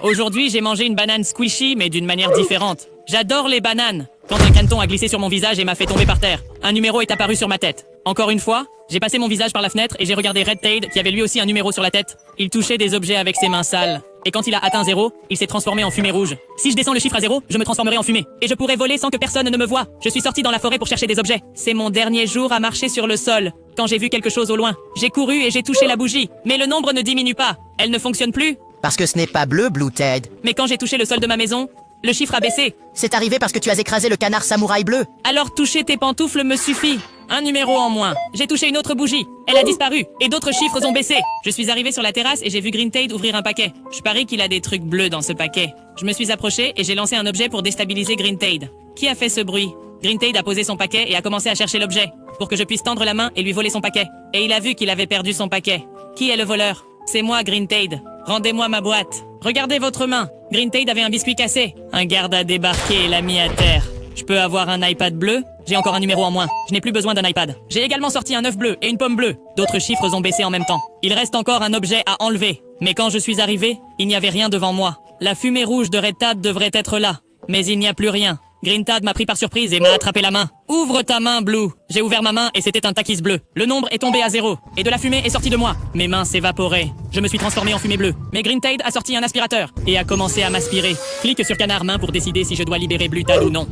Aujourd'hui, j'ai mangé une banane squishy, mais d'une manière différente. J'adore les bananes. Quand un caneton a glissé sur mon visage et m'a fait tomber par terre, un numéro est apparu sur ma tête. Encore une fois, j'ai passé mon visage par la fenêtre et j'ai regardé Red Tade, qui avait lui aussi un numéro sur la tête. Il touchait des objets avec ses mains sales. Et quand il a atteint 0, il s'est transformé en fumée rouge. Si je descends le chiffre à 0, je me transformerai en fumée. Et je pourrai voler sans que personne ne me voie. Je suis sorti dans la forêt pour chercher des objets. C'est mon dernier jour à marcher sur le sol. Quand j'ai vu quelque chose au loin, j'ai couru et j'ai touché la bougie. Mais le nombre ne diminue pas. Elle ne fonctionne plus. Parce que ce n'est pas bleu, Blue Ted. Mais quand j'ai touché le sol de ma maison, le chiffre a baissé. C'est arrivé parce que tu as écrasé le canard samouraï bleu. Alors toucher tes pantoufles me suffit. Un numéro en moins. J'ai touché une autre bougie. Elle a disparu. Et d'autres chiffres ont baissé. Je suis arrivé sur la terrasse et j'ai vu Green Tade ouvrir un paquet. Je parie qu'il a des trucs bleus dans ce paquet. Je me suis approché et j'ai lancé un objet pour déstabiliser Green Tade. Qui a fait ce bruit? Green Tade a posé son paquet et a commencé à chercher l'objet pour que je puisse tendre la main et lui voler son paquet. Et il a vu qu'il avait perdu son paquet. Qui est le voleur? C'est moi, Green Tade. Rendez-moi ma boîte. Regardez votre main. Green Tade avait un biscuit cassé. Un garde a débarqué et l'a mis à terre. Je peux avoir un iPad bleu? J'ai encore un numéro en moins. Je n'ai plus besoin d'un iPad. J'ai également sorti un œuf bleu et une pomme bleue. D'autres chiffres ont baissé en même temps. Il reste encore un objet à enlever. Mais quand je suis arrivé, il n'y avait rien devant moi. La fumée rouge de Red Tade devrait être là. Mais il n'y a plus rien. Green Tade m'a pris par surprise et m'a attrapé la main. Ouvre ta main, Blue. J'ai ouvert ma main et c'était un takis bleu. Le nombre est tombé à 0. Et de la fumée est sortie de moi. Mes mains s'évaporaient. Je me suis transformé en fumée bleue. Mais Green Tade a sorti un aspirateur et a commencé à m'aspirer. Clique sur canard main pour décider si je dois libérer Blue Tade ou non.